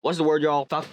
What's the word, y'all? Fuck,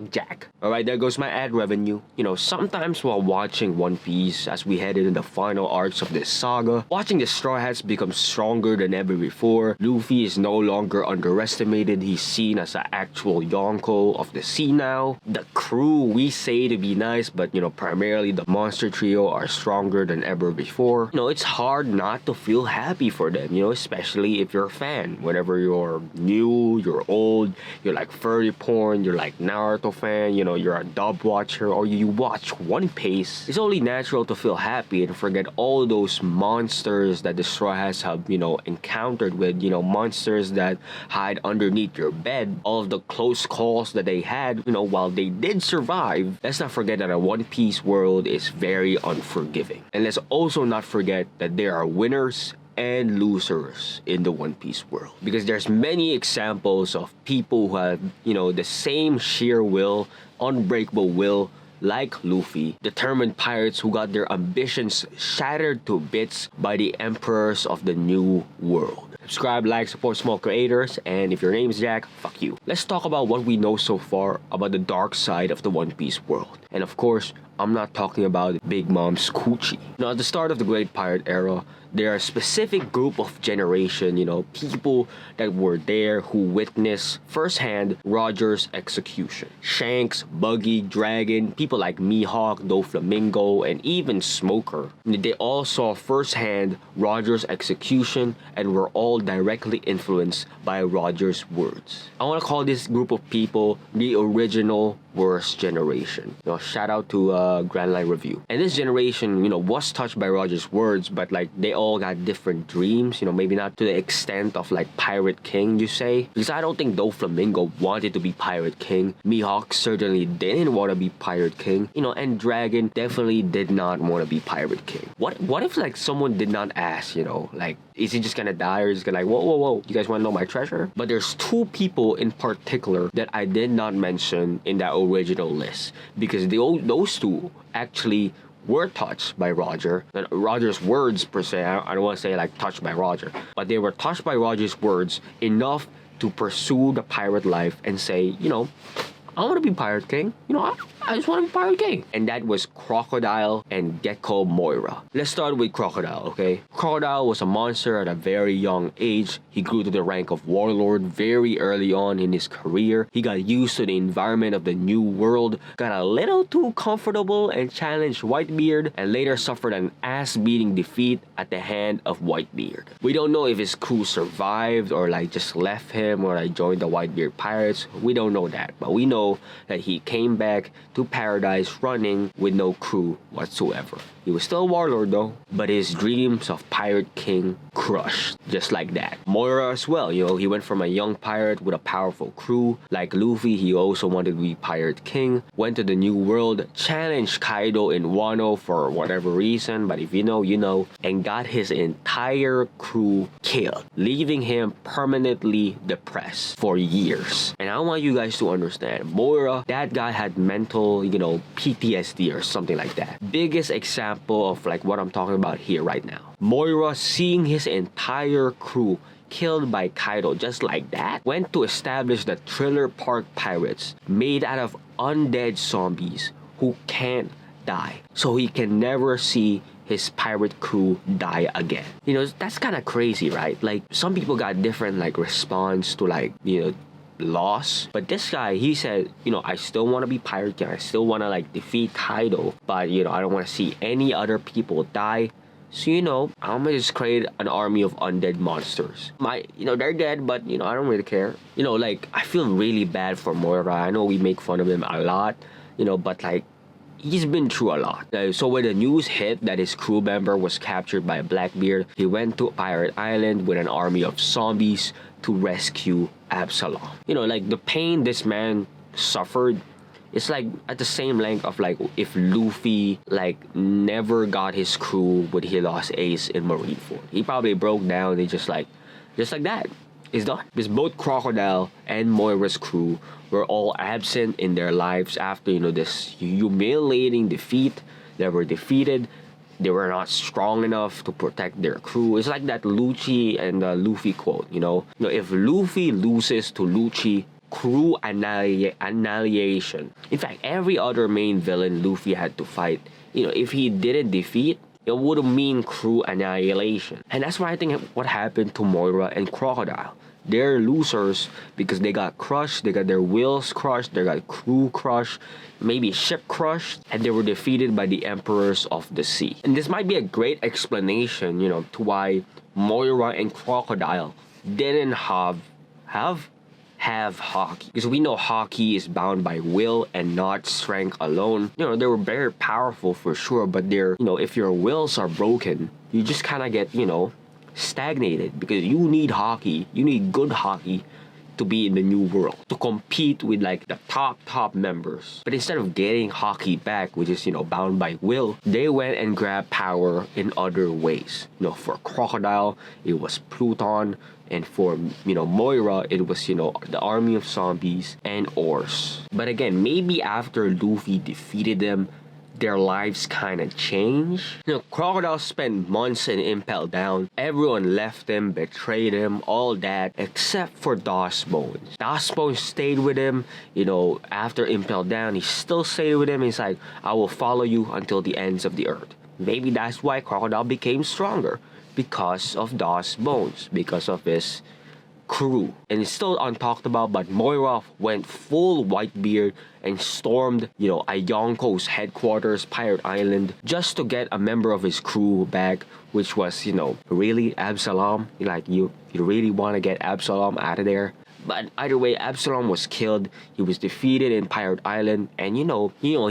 Jack. Alright, there goes my ad revenue. You know, sometimes while watching One Piece as we head into the final arcs of this saga, watching the Straw Hats become stronger than ever before, Luffy is no longer underestimated, he's seen as an actual Yonko of the sea now. The crew we say to be nice, but you know, primarily the monster trio are stronger than ever before. You know, it's hard not to feel happy for them, you know, especially if you're a fan. Whenever you're new, you're old, you're like furry porn, you're like Naruto fan, you know, you're a dub watcher, or you watch One Piece, it's only natural to feel happy and forget all those monsters that the Straw Hats have, you know, encountered with, you know, monsters that hide underneath your bed, all of the close calls that they had, you know, while they did survive. Let's not forget that a One Piece world is very unforgiving. And let's also not forget that there are winners and losers in the One Piece world, because there's many examples of people who have, you know, the same sheer will, unbreakable will like Luffy, determined pirates who got their ambitions shattered to bits by the emperors of the new world. Subscribe, like, support small creators, and if your name is Jack, fuck you. Let's talk about what we know so far about the dark side of the One Piece world. And of course, I'm not talking about Big Mom's coochie. Now, at the start of the Great Pirate Era, there are a specific group of generation, you know, people that were there who witnessed firsthand Roger's execution. Shanks, Buggy, Dragon, people like Mihawk, Doflamingo, and even Smoker. They all saw firsthand Roger's execution and were all directly influenced by Roger's words. I want to call this group of people the original worst generation. You know, shout out to Grand Line Review. And this generation, you know, was touched by Roger's words, but like they all got different dreams, you know, maybe not to the extent of like Pirate King, you say. Because I don't think Doflamingo wanted to be Pirate King. Mihawk certainly didn't want to be Pirate King, you know, and Dragon definitely did not want to be Pirate King. What if like someone did not ask, you know, like, is he just gonna die or is he gonna like, whoa, you guys wanna know my treasure? But there's two people in particular that I did not mention in that original list, because those two actually were touched by Roger. And Roger's words per se, I don't want to say like touched by Roger, but they were touched by Roger's words enough to pursue the pirate life and say, you know, I want to be Pirate King. You know, I just want to be Pirate King. And that was Crocodile and Gecko Moira. Let's start with Crocodile, okay? Crocodile was a monster at a very young age. He grew to the rank of warlord very early on in his career. He got used to the environment of the new world, got a little too comfortable and challenged Whitebeard, and later suffered an ass-beating defeat at the hand of Whitebeard. We don't know if his crew survived or like just left him or like joined the Whitebeard pirates. We don't know that, but we know that he came back to paradise running with no crew whatsoever. He was still a warlord though, but his dreams of Pirate King crushed just like that. Moira as well, you know, he went from a young pirate with a powerful crew. Like Luffy, he also wanted to be Pirate King, went to the new world, challenged Kaido in Wano for whatever reason, but if you know, you know, and got his entire crew killed, leaving him permanently depressed for years. And I want you guys to understand, Moira, that guy had mental, you know, PTSD or something like that. Biggest example of like what I'm talking about here right now. Moira seeing his entire crew killed by Kaido just like that, went to establish the Thriller Park Pirates, made out of undead zombies who can't die, so he can never see his pirate crew die again. You know, that's kind of crazy, right? Like, some people got different like response to like, you know, loss, but this guy, he said, you know, I still want to be Pirate King, I still want to like defeat Kaido, but you know, I don't want to see any other people die. So, you know, I'm gonna just create an army of undead monsters. You know, they're dead, but you know, I don't really care. You know, like, I feel really bad for Moira. I know we make fun of him a lot, you know, but like, he's been through a lot. So when the news hit that his crew member was captured by Blackbeard, he went to Pirate Island with an army of zombies to rescue Absalom. You know, like, the pain this man suffered, it's like at the same length of like if Luffy like never got his crew when he lost Ace in Marineford. He probably broke down and just like that. It's done. Because both Crocodile and Moira's crew were all absent in their lives after, you know, this humiliating defeat. They were defeated. They were not strong enough to protect their crew. It's like that Lucci and Luffy quote, you know. If Luffy loses to Lucci, crew annihilation. In fact, every other main villain Luffy had to fight, if he didn't defeat, it would mean crew annihilation. And that's why I think what happened to Moira and Crocodile. They're losers because they got crushed, they got their wills crushed, they got crew crushed, maybe ship crushed, and they were defeated by the Emperors of the Sea. And this might be a great explanation, to why Moira and Crocodile didn't have hockey, because we know hockey is bound by will and not strength alone. They were very powerful for sure, but if your wills are broken, you just kind of get stagnated, because you need hockey, you need good hockey to be in the new world, to compete with like the top members. But instead of getting hockey back, which is bound by will, they went and grabbed power in other ways. For Crocodile, it was Pluton, and for Moira, it was the army of zombies and oars. But again, maybe after Luffy defeated them, their lives kind of changed. Crocodile spent months in Impel Down. Everyone left him, betrayed him, all that, except for DOS Bones. DOS Bones stayed with him, after Impel Down. He still stayed with him. He's like, I will follow you until the ends of the earth. Maybe that's why Crocodile became stronger. Because of DOS Bones. Because of his crew. And it's still untalked about, but Moira went full Whitebeard and stormed, Yonko's headquarters, Pirate Island, just to get a member of his crew back, which was, really Absalom. You really want to get Absalom out of there? But either way, Absalom was killed. He was defeated in Pirate Island, and he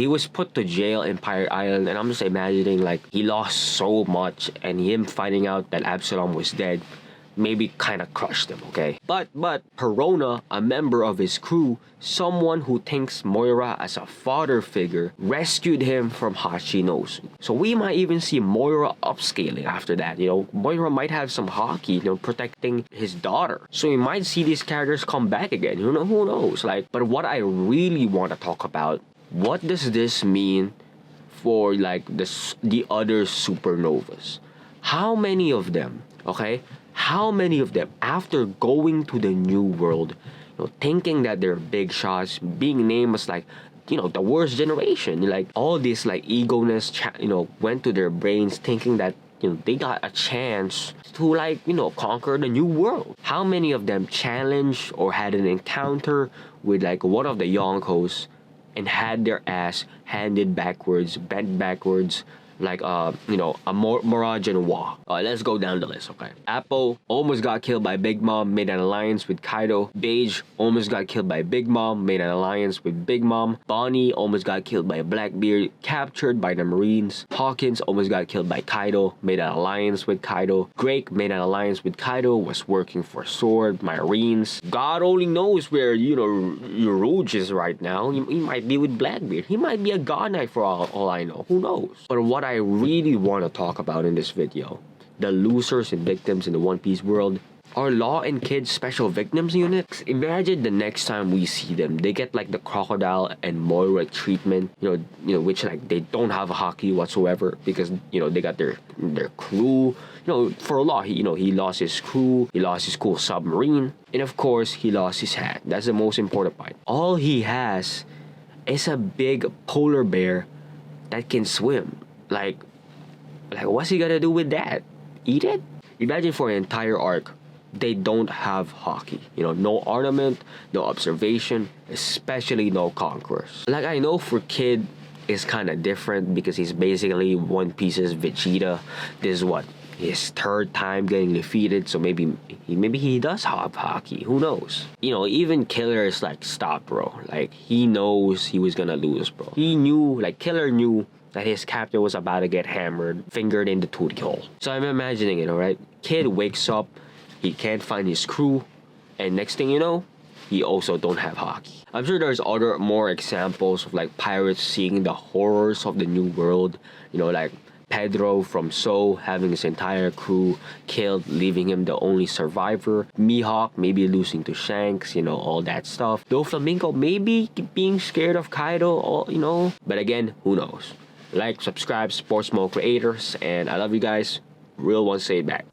was put to jail in Pirate Island. And I'm just imagining he lost so much, and him finding out that Absalom was dead maybe kind of crushed him, okay? But Perona, a member of his crew, someone who thinks Moira as a father figure, rescued him from Hachinosu. So we might even see Moira upscaling after that. Moira might have some hockey, protecting his daughter. So we might see these characters come back again. Who knows? But what I really want to talk about, what does this mean for the other supernovas? How many of them, okay? How many of them, after going to the new world, thinking that they're big shots, being named as the worst generation, all this ego-ness, went to their brains thinking that, they got a chance to conquer the new world? How many of them challenged or had an encounter with one of the Yonkos and had their ass handed backwards, bent backwards, a Morajan Wa. Let's go down the list, okay? Apple almost got killed by Big Mom, made an alliance with Kaido. Beige almost got killed by Big Mom, made an alliance with Big Mom. Bonnie almost got killed by Blackbeard, captured by the Marines. Hawkins almost got killed by Kaido, made an alliance with Kaido. Drake made an alliance with Kaido, was working for Sword, Marines. God only knows where, Rouge is right now. He might be with Blackbeard. He might be a God Knight for all I know. Who knows? But what I really want to talk about in this video, the losers and victims in the One Piece world, are Law and Kid Special Victims Unit. Imagine the next time we see them, they get the Crocodile and Moira treatment, which they don't have hockey whatsoever, because they got their crew. For Law, he lost his crew, he lost his cool submarine, and of course he lost his hat. That's the most important part. All he has is a big polar bear that can swim. What's he gonna do with that? Eat it? Imagine for an entire arc, they don't have hockey. No ornament, no observation, especially no conquerors. I know for Kid, it's kind of different because he's basically One Piece's Vegeta. This is his third time getting defeated, so maybe he does have hockey. Who knows? Even Killer is stop, bro. He knows he was gonna lose, bro. He knew, Killer knew that his captain was about to get hammered, fingered in the tootie hole. So I'm imagining it, alright? Kid wakes up, he can't find his crew, and next thing you know, he also don't have hockey. I'm sure there's more examples of pirates seeing the horrors of the new world. Pedro from So having his entire crew killed, leaving him the only survivor. Mihawk maybe losing to Shanks, all that stuff. Doflamingo maybe being scared of Kaido, But again, who knows? Subscribe, support small creators, and I love you guys. Real one say back.